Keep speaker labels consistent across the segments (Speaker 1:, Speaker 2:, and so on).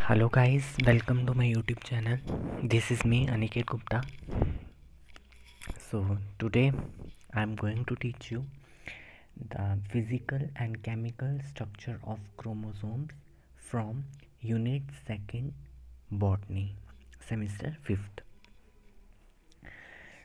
Speaker 1: Hello guys, welcome to my YouTube channel. This is me Aniket Gupta. So today I am going to teach you the physical and chemical structure of chromosomes from Unit 2nd Botany, Semester 5th.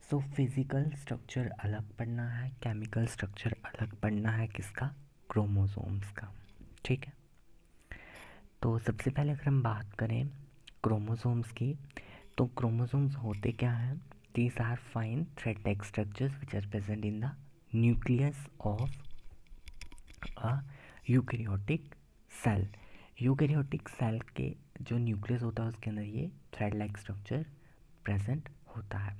Speaker 1: So physical structure अलग पढ़ना है, chemical structure अलग पढ़ना है, किसका? Chromosomes का। ठीक है, तो सबसे पहले अगर हम बात करें क्रोमोसोम्स की, तो क्रोमोसोम्स होते क्या हैं? These are fine thread like structures which are present in the nucleus of a eukaryotic cell. Eukaryotic cell के जो न्यूक्लियस होता है उसके अंदर ये थ्रेड लाइक स्ट्रक्चर प्रेजेंट होता है।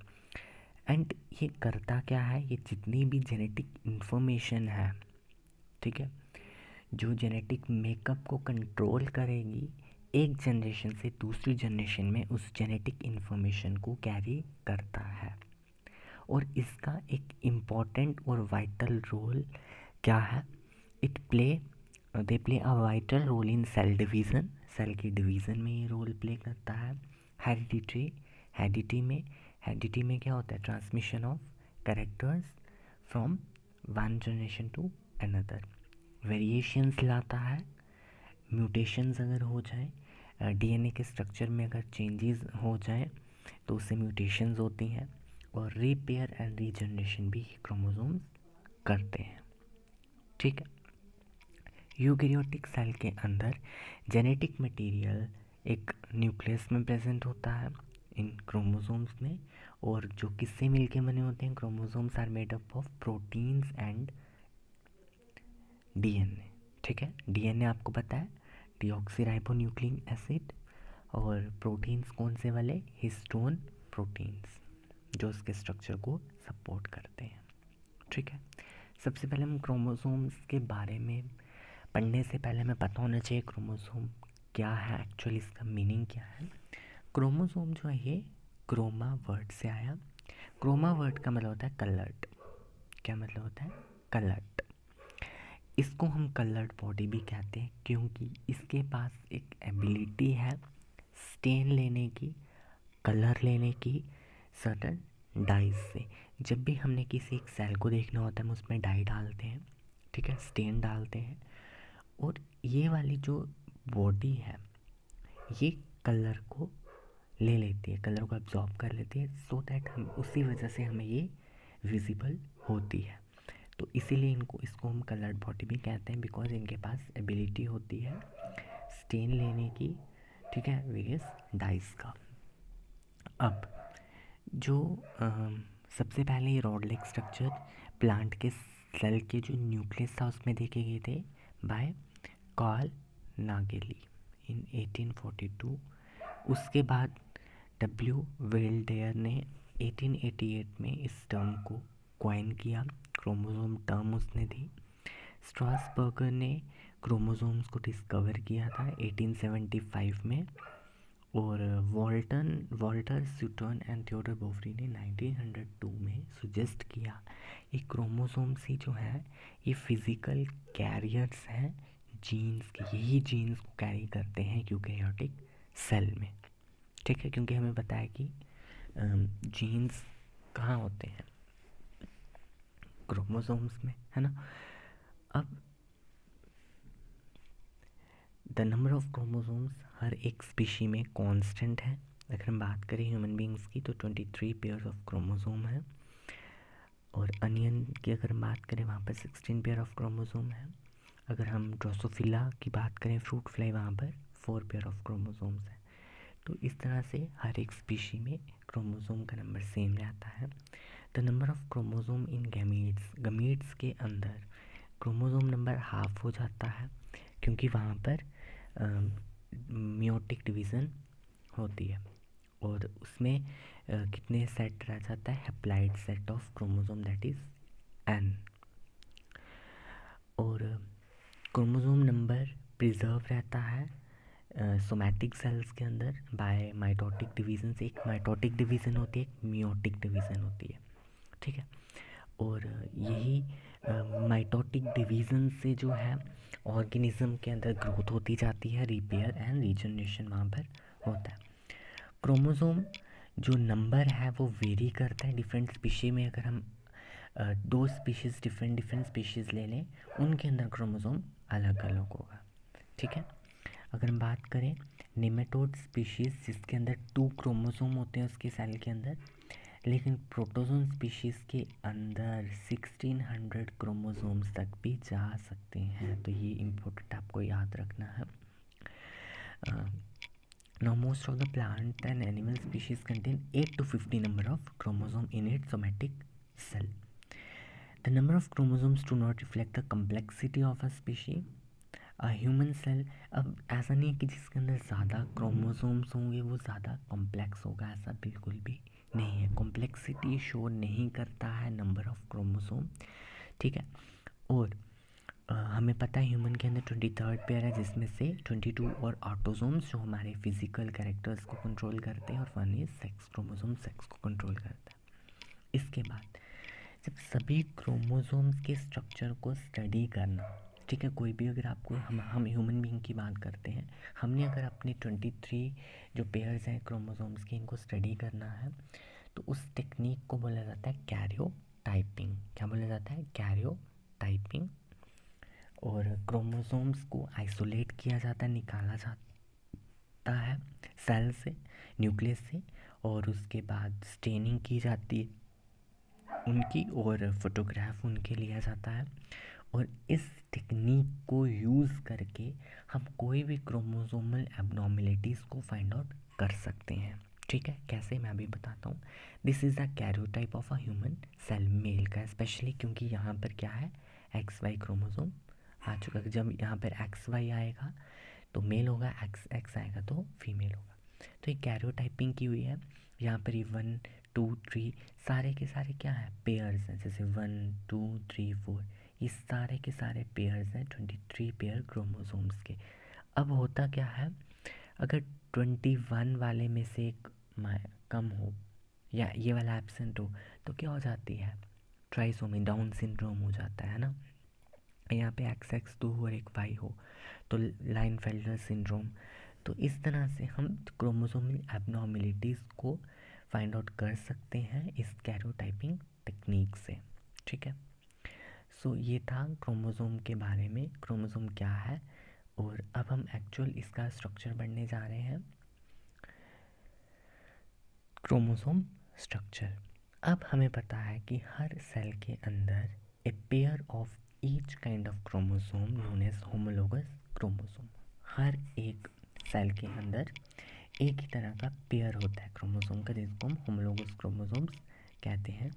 Speaker 1: एंड ये करता क्या है? ये जितनी भी जेनेटिक इंफॉर्मेशन है, ठीक है, जो जेनेटिक मेकअप को कंट्रोल करेगी, एक जनरेशन से दूसरी जनरेशन में उस जेनेटिक इन्फॉर्मेशन को कैरी करता है। और इसका एक इम्पॉर्टेंट और वाइटल रोल क्या है? They play a vital role in cell division. Cell की डिवीज़न में ये रोल प्ले करता है। हेरिडिटी में क्या होता है? Transmission of characters from one generation to another. Variations लाता है, म्यूटेशंस अगर हो जाए, डीएनए के स्ट्रक्चर में अगर चेंजेस हो जाए तो उससे म्यूटेशंस होती हैं। और रिपेयर एंड रीजनरेशन भी क्रोमोसोम्स करते हैं। ठीक है, यूकैरियोटिक सेल के अंदर जेनेटिक मटेरियल एक न्यूक्लियस में प्रेजेंट होता है इन क्रोमोसोम्स में, और जो किससे मिलके बने होते हैं? Chromosomes are made up of proteins and DNA. ठीक है, डीएनए आपको पता है डीऑक्सीराइबोन्यूक्लिक एसिड, और प्रोटीन्स कौन से वाले? हिस्टोन प्रोटीन्स, जो उसके स्ट्रक्चर को सपोर्ट करते हैं। ठीक है, सबसे पहले हम क्रोमोसोम्स के बारे में पढ़ने से पहले हमें पता होना चाहिए क्रोमोसोम क्या है, एक्चुअली इसका मीनिंग क्या है। क्रोमोसोम जो है ये क्रोमा वर्ड से आया। क्रोमा वर्ड का मतलब होता है कलर्ड। क्या मतलब होता है? कलर्ड। इसको हम कलर्ड बॉडी भी कहते हैं क्योंकि इसके पास एक एबिलिटी है स्टेन लेने की, कलर लेने की, सर्टन डाइज से। जब भी हमने किसी एक सेल को देखना होता है हम उसमें डाई डालते हैं, ठीक है, स्टेन डालते हैं, और ये वाली जो बॉडी है ये कलर को ले लेती है, कलर को एब्जॉर्ब कर लेती है, सो दैट हम उसी वजह से हमें ये विजिबल होती है। तो इसीलिए इसको हम कलर्ड बॉडी भी कहते हैं, बिकॉज इनके पास एबिलिटी होती है स्टेन लेने की, ठीक है, वेरियस डाइस का। अब जो सबसे पहले ये रॉड लाइक स्ट्रक्चर प्लांट के सेल के जो न्यूक्लियस था उसमें देखे गए थे बाय कार्ल नागेली इन 1842। उसके बाद डब्ल्यू वेल्डेयर ने 1888 में इस टर्म को क्वाइन किया, क्रोमोसोम टर्म उसने दी। स्ट्रासबर्गर ने क्रोमोसोम्स को डिस्कवर किया था 1875 में, और वॉल्टर स्यूटन एंड थियोडर बोफरी ने 1902 में सुजेस्ट किया ये क्रोमोसोम्स ही जो है ये फिज़िकल कैरियर्स हैं जीन्स के। यही जीन्स को कैरी करते हैं यूकैरियोटिक सेल में। ठीक है, क्योंकि हमें पता है कि जीन्स कहाँ होते हैं? क्रोमोसोम्स में, है ना। अब द नंबर ऑफ क्रोमोसोम्स हर एक स्पीशी में कांस्टेंट है। अगर हम बात करें ह्यूमन बींग्स की तो 23 पेयर्स ऑफ क्रोमोसोम है, और अनियन की अगर हम बात करें वहाँ पर 16 पेयर ऑफ क्रोमोसोम है। अगर हम ड्रोसोफिला की बात करें, फ्रूट फ्लाई, वहाँ पर 4 पेयर ऑफ क्रोमोसोम्स है। तो इस तरह से हर एक स्पीशी में क्रोमोसोम का नंबर सेम रहता है। The number of chromosome in gametes के अंदर क्रोमोसोम नंबर हाफ हो जाता है क्योंकि वहाँ पर मियोटिक डिवीज़न होती है, और उसमें कितने सेट रह जाता है? Haploid set of chromosome, that is an. और क्रोमोसोम नंबर प्रिजर्व रहता है सोमैटिक सेल्स के अंदर बाय माइटोटिक डिवीज़न से। एक माइटोटिक डिवीज़न होती है, एक मियोटिक डिवीज़न होती है, ठीक है। और यही माइटोटिक डिवीज़न से जो है ऑर्गेनिज्म के अंदर ग्रोथ होती जाती है, रिपेयर एंड रीजनरेशन वहाँ पर होता है। क्रोमोसोम जो नंबर है वो वेरी करता है डिफरेंट स्पीशी में। अगर हम दो स्पीशीज़ डिफरेंट स्पीशीज़ ले लें, उनके अंदर क्रोमोसोम अलग अलग होगा, ठीक है। अगर हम बात करें नेमेटोड स्पीशीज़ जिसके अंदर 2 क्रोमोसोम होते हैं उसके सेल के अंदर, लेकिन प्रोटोजोन स्पीशीज़ के अंदर 1600 क्रोमोसोम्स तक भी जा सकते हैं। तो ये इम्पोर्टेंट आपको याद रखना है। Now most of the plant and animal species contain 8 to 50 number of chromosome in its somatic cell. The number of chromosomes do not reflect the complexity of a species. A human cell, अब ऐसा नहीं है कि जिसके अंदर ज़्यादा chromosomes होंगे वो ज़्यादा कॉम्प्लेक्स होगा, ऐसा बिल्कुल भी नहीं है। कॉम्प्लेक्सिटी शो नहीं करता है नंबर ऑफ क्रोमोसोम, ठीक है। और हमें पता है ह्यूमन के अंदर 23rd पेयर है जिसमें से 22 और ऑटोसोम्स जो हमारे फिजिकल कैरेक्टर्स को कंट्रोल करते हैं, और 1 इज सेक्स क्रोमोसोम, सेक्स को कंट्रोल करता है। इसके बाद जब सभी क्रोमोसोम्स के स्ट्रक्चर को स्टडी करना, ठीक है, कोई भी अगर आपको हम ह्यूमन बीइंग की बात करते हैं, हमने अगर अपने 23 जो पेयर्स हैं क्रोमोसोम्स के, इनको स्टडी करना है तो उस टेक्निक को बोला जाता है कैरियोटाइपिंग। क्या बोला जाता है? कैरियोटाइपिंग। और क्रोमोसोम्स को आइसोलेट किया जाता है, निकाला जाता है सेल से, न्यूक्लियस से, और उसके बाद स्टेनिंग की जाती है उनकी, और फोटोग्राफ उनके लिया जाता है। और इस टेक्निक को यूज़ करके हम कोई भी क्रोमोसोमल एबनॉर्मेलिटीज़ को फाइंड आउट कर सकते हैं, ठीक है। कैसे, मैं अभी बताता हूँ। This is the karyotype of a human cell, male का स्पेशली, क्योंकि यहाँ पर क्या है, XY क्रोमोसोम आ चुका है। जब यहाँ पर XY आएगा तो मेल होगा, XX आएगा तो फीमेल होगा। तो ये कैरियोटाइपिंग की हुई है। यहाँ पर ये 1 2 3 सारे के सारे क्या है, पेयर्स हैं। जैसे 1 2 3 4 ये सारे के सारे पेयर्स हैं, 23 पेयर क्रोमोसोम्स के। अब होता क्या है, अगर 21 वाले में से एक कम हो या ये वाला एब्सेंट हो तो क्या हो जाती है, ट्राइसोमी, डाउन सिंड्रोम हो जाता है ना। यहाँ पे XX2 और एक Y हो तो लाइनफेल्टर सिंड्रोम। तो इस तरह से हम क्रोमोसोमल एबनॉर्मेलिटीज़ को फाइंड आउट कर सकते हैं इस कैरियोटाइपिंग टेक्निक से, ठीक है। सो ये था क्रोमोसोम के बारे में, क्रोमोसोम क्या है। और अब हम एक्चुअल इसका स्ट्रक्चर पढ़ने जा रहे हैं, क्रोमोसोम स्ट्रक्चर। अब हमें पता है कि हर सेल के अंदर a pair of each kind of chromosome known as homologous chromosome. हर एक सेल के अंदर एक ही तरह का पेयर होता है क्रोमोसोम का, जिसको हम होमोलोगस क्रोमोसोम्स कहते हैं।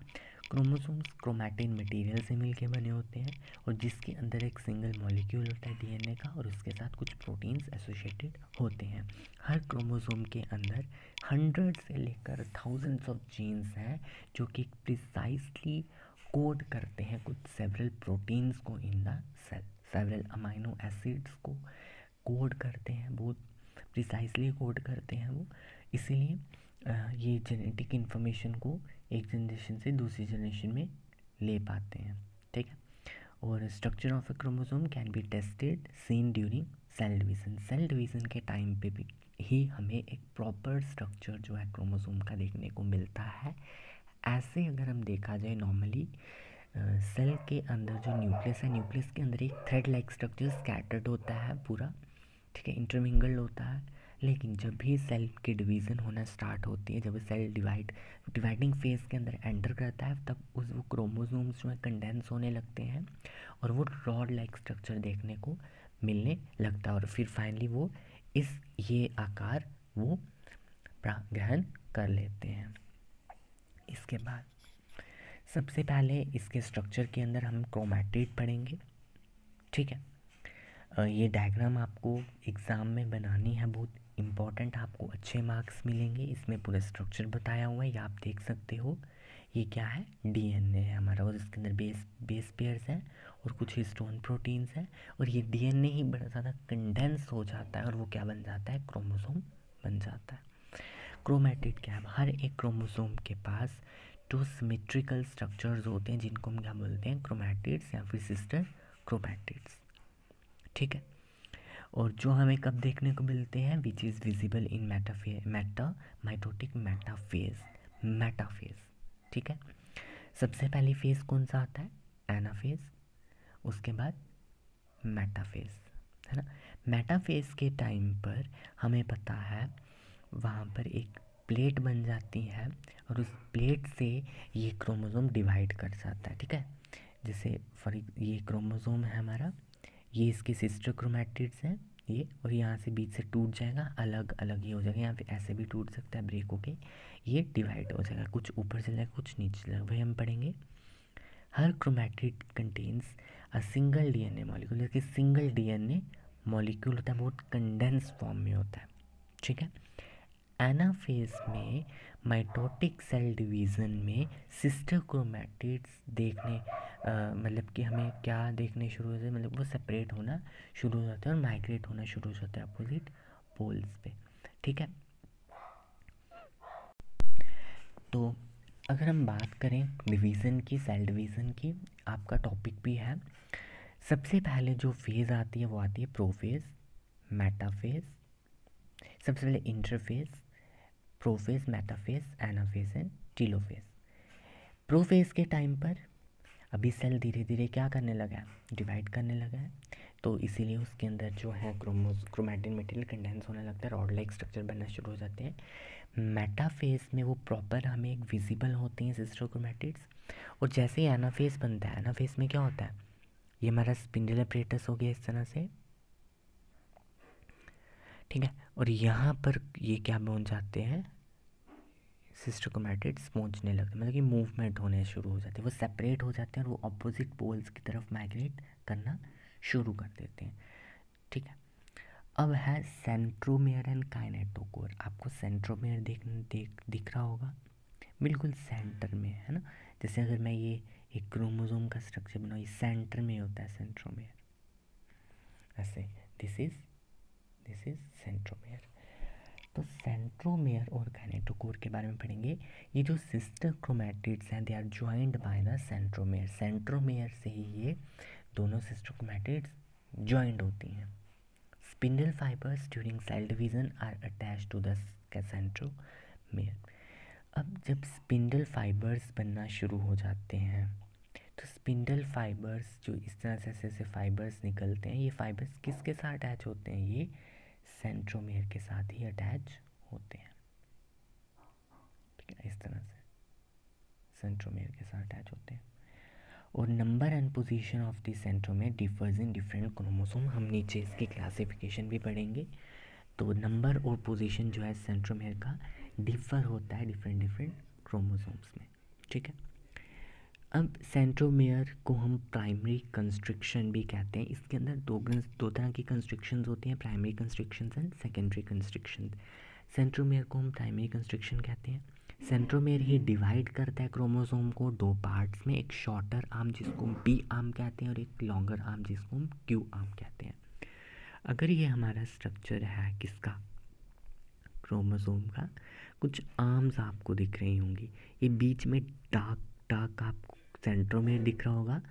Speaker 1: क्रोमोसोम्स क्रोमैटिन मटेरियल से मिलके बने होते हैं, और जिसके अंदर एक सिंगल मॉलिक्यूल होता है DNA का, और उसके साथ कुछ प्रोटीन्स एसोसिएटेड होते हैं। हर क्रोमोसोम के अंदर 100 से लेकर थाउजेंड्स ऑफ जीन्स हैं जो कि प्रिसाइजली कोड करते हैं कुछ सेवरल प्रोटीन्स को in the cell, several amino acids को कोड करते हैं, बहुत प्रिसाइजली कोड करते हैं वो। इसीलिए ये जेनेटिक इन्फॉर्मेशन को एक जनरेशन से दूसरी जनरेशन में ले पाते हैं, ठीक है। और structure of a chromosome can be tested seen during cell division. Cell division के टाइम पे भी ही हमें एक प्रॉपर स्ट्रक्चर जो है क्रोमोसोम का देखने को मिलता है। ऐसे अगर हम देखा जाए नॉर्मली सेल के अंदर जो न्यूक्लियस है, न्यूक्लियस के अंदर एक थ्रेड लाइक स्ट्रक्चर स्कैटर्ड होता है पूरा, ठीक है, इंटरमिंगल्ड होता है। लेकिन जब भी सेल की डिवीज़न होना स्टार्ट होती है, जब सेल डिवाइडिंग फेज़ के अंदर एंटर करता है, तब वो क्रोमोसोम्स जो है कंडेंस होने लगते हैं और वो रॉड लाइक स्ट्रक्चर देखने को मिलने लगता है, और फिर फाइनली वो ये आकार वो ग्रहण कर लेते हैं। इसके बाद सबसे पहले इसके स्ट्रक्चर के अंदर हम क्रोमैटिड पढ़ेंगे, ठीक है। ये डायग्राम आपको एग्ज़ाम में बनानी है, बहुत इम्पॉर्टेंट, आपको अच्छे मार्क्स मिलेंगे। इसमें पूरा स्ट्रक्चर बताया हुआ है, ये आप देख सकते हो। ये क्या है, DNA है हमारा, और इसके अंदर बेस पेयर्स हैं और कुछ हिस्टोन प्रोटीन्स हैं, और ये DNA ही बड़ा ज़्यादा कंडेंस हो जाता है और वो क्या बन जाता है, क्रोमोसोम बन जाता है। क्रोमैटिड क्या है, हर एक क्रोमोसोम के पास जो सिमेट्रिकल स्ट्रक्चर्स होते हैं जिनको हम क्या बोलते हैं, क्रोमैटिड्स या फिर सिस्टर क्रोमैटिड्स, ठीक है। और जो हमें कब देखने को मिलते हैं, which is visible in mitotic metaphase, ठीक है। सबसे पहली फेज़ कौन सा आता है, एनाफेज, उसके बाद मेटाफेज, है ना। मेटाफेज के टाइम पर हमें पता है वहाँ पर एक प्लेट बन जाती है और उस प्लेट से ये क्रोमोसोम डिवाइड कर जाता है, ठीक है। जैसे ये क्रोमोसोम है हमारा, ये इसके सिस्टर क्रोमैटिड्स हैं ये, और यहाँ से बीच से टूट जाएगा, अलग अलग ये हो जाएगा, यहाँ पे ऐसे भी टूट सकता है ब्रेक होके, ये डिवाइड हो जाएगा, कुछ ऊपर चला जाएगा कुछ नीचे चला जाएगा। वही हम पढ़ेंगे, हर chromatid contains a single DNA molecule, जैसे सिंगल डीएनए मॉलिक्यूल होता है, बहुत कंडेंस फॉर्म में होता है, ठीक है। एनाफेज में माइटोटिक सेल डिवीज़न में सिस्टर क्रोमैटिड्स देखने मतलब कि हमें क्या देखने शुरू हो जाते हैं, मतलब वो सेपरेट होना शुरू हो जाते हैं और माइग्रेट होना शुरू हो जाता है अपोजिट पोल्स पे, ठीक है। तो अगर हम बात करें डिवीज़न की, सेल डिवीज़न की, आपका टॉपिक भी है, सबसे पहले जो फेज़ आती है वो आती है प्रोफेज, मेटाफेज, सबसे पहले interphase, prophase, metaphase, anaphase and telophase. Prophase के टाइम पर अभी सेल धीरे धीरे क्या करने लगा है, डिवाइड करने लगा है, तो इसीलिए उसके अंदर जो है क्रोमैटिन मटेरियल कंडेंस होने लगता है, रॉड लाइक स्ट्रक्चर बनना शुरू हो जाते हैं। मेटाफेज में वो प्रॉपर हमें एक विजिबल होती हैं सिस्टर क्रोमैटिड्स, और जैसे ही एनाफेज बनता है, एनाफेज में क्या होता है, ये हमारा स्पिंडल अपरेटस हो गया इस तरह से, ठीक है। और यहाँ पर ये क्या पहुँच जाते हैं, सिस्टर क्रोमैटिड्स पहुँचने लगते हैं, मतलब कि मूवमेंट होने शुरू हो जाते हैं, वो सेपरेट हो जाते हैं और वो अपोजिट पोल्स की तरफ माइग्रेट करना शुरू कर देते हैं, ठीक है। अब है सेंट्रोमेयर एंड काइनेटोकोर। आपको सेंट्रोमेयर दिख रहा होगा, बिल्कुल सेंटर में, है ना। जैसे अगर मैं ये एक क्रोमोसोम का स्ट्रक्चर बनाऊँ, ये सेंटर में होता है सेंट्रोमेयर, ऐसे दिस इज सेंट्रोमेयर। तो सेंट्रोमेयर और काइनेटोकोर के बारे में पढ़ेंगे। ये जो सिस्टर क्रोमैटिड्स हैं, they are joined by the centromere, centromere से ही ये दोनों सिस्टर क्रोमैटिड्स ज्वाइंड होती हैं। Spindle fibres during cell division are attached to the centromere. अब जब स्पिंडल फाइबर्स बनना शुरू हो जाते हैं, तो स्पिंडल फाइबर्स जो इस तरह से ऐसे फाइबर्स निकलते हैं, ये फाइबर्स किसके साथ अटैच होते हैं, ये सेंट्रोमेयर के साथ ही अटैच होते हैं, ठीक है। इस तरह से सेंट्रोमेयर के साथ अटैच होते हैं। और number and position of the centromere differs in different chromosome, हम नीचे इसकी क्लासिफिकेशन भी पढ़ेंगे। तो नंबर और पोजीशन जो है सेंट्रोमेयर का डिफर होता है डिफरेंट क्रोमोसोम्स में, ठीक है। अब सेंट्रोमेयर को हम प्राइमरी कंस्ट्रिक्शन भी कहते हैं। इसके अंदर दो तरह की कंस्ट्रिक्शंस होती हैं, primary constrictions and secondary constriction. Centromere को हम प्राइमरी कंस्ट्रिक्शन कहते हैं। सेंट्रोमेयर ही डिवाइड करता है क्रोमोसोम को दो पार्ट्स में, एक शॉर्टर आर्म जिसको हम पी आर्म कहते हैं और एक लॉन्गर आर्म जिसको हम क्यू आर्म कहते हैं। अगर ये हमारा स्ट्रक्चर है किसका, क्रोमोसोम का, कुछ आर्म्स आपको दिख रही होंगी, ये बीच में डार्क आपको सेंट्रोमेयर दिख रहा होगा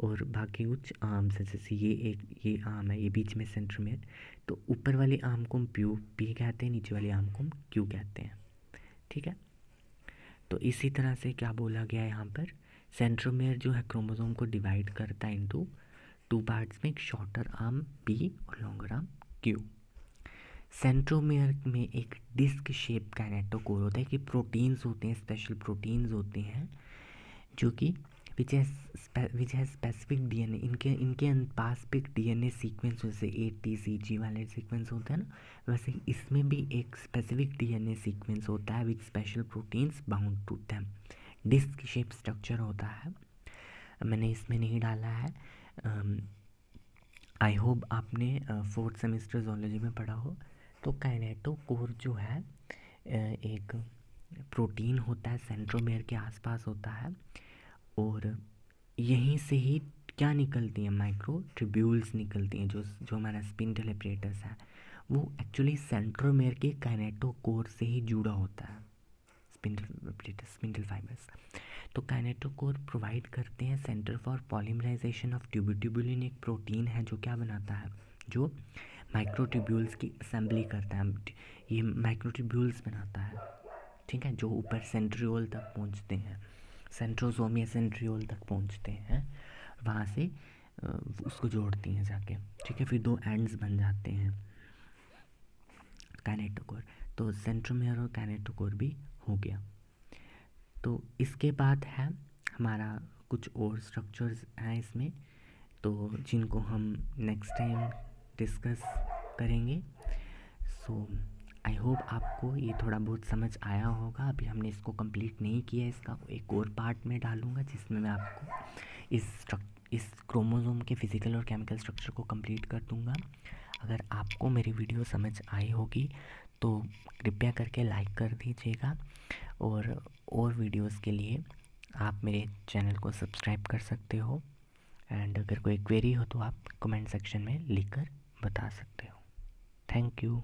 Speaker 1: और बाकी कुछ आर्म्स है, जैसे ये आर्म है, ये बीच में सेंट्रोमेयर। तो ऊपर वाली आर्म को हम पी कहते हैं, नीचे वाली आर्म को हम क्यू कहते हैं, ठीक है। तो इसी तरह से क्या बोला गया है यहाँ पर, सेंट्रोमेयर जो है क्रोमोसोम को डिवाइड करता है इनटू टू पार्ट्स में, एक शॉर्टर आर्म पी और लॉन्गर आर्म क्यू। सेंट्रोमेयर में एक डिस्क शेप काइनेटोकोर होता है कि प्रोटीन्स होते हैं, स्पेशल प्रोटीन्स होते हैं जो कि विच हैज़ स्पेसिफिक डीएनए, इनके पास भी डीएनए सीक्वेंस, जैसे ATCG वाले सीक्वेंस होते हैं ना, वैसे ही इसमें भी एक स्पेसिफिक डीएनए सीक्वेंस होता है with special proteins bound to them. Disc shape structure होता है, मैंने इसमें नहीं डाला है, आई होप आपने 4th सेमेस्टर जोलॉजी में पढ़ा हो। तो काइनेटोकोर जो है एक प्रोटीन होता है, सेंट्रोमेयर के आसपास होता है, और यहीं से ही क्या निकलती हैं, माइक्रो ट्यूब्यूल्स निकलती हैं। जो हमारा स्पिंडल अपरेटस है वो एक्चुअली सेंट्रोमेयर के काइनेटोकोर से ही जुड़ा होता है, स्पिंडल फाइबर्स। तो काइनेटोकोर प्रोवाइड करते हैं centre for polymerisation of tubulin, एक प्रोटीन है जो क्या बनाता है, जो माइक्रोट्यूब्यूल्स की असेंबली करता है, ये माइक्रोट्यूब्यूल्स बनाता है, ठीक है, जो ऊपर सेंट्रियोल तक पहुंचते हैं, सेंट्रोसोम या सेंट्रियोल तक पहुंचते हैं, वहाँ से उसको जोड़ती हैं जाके, ठीक है, फिर 2 एंड्स बन जाते हैं काइनेटोकोर। तो सेंट्रोमियर और काइनेटोकोर भी हो गया। तो इसके बाद है हमारा कुछ और स्ट्रक्चर्स हैं इसमें, तो जिनको हम नेक्स्ट टाइम डिस्कस करेंगे। सो आई होप आपको ये थोड़ा बहुत समझ आया होगा। अभी हमने इसको कंप्लीट नहीं किया, इसका एक और पार्ट में डालूँगा जिसमें मैं आपको इस क्रोमोसोम के फिज़िकल और केमिकल स्ट्रक्चर को कंप्लीट कर दूँगा। अगर आपको मेरी वीडियो समझ आई होगी तो कृपया करके लाइक कर दीजिएगा, और वीडियोस के लिए आप मेरे चैनल को सब्सक्राइब कर सकते हो, एंड अगर कोई क्वेरी हो तो आप कमेंट सेक्शन में लिखकर बता सकते हो। Thank you.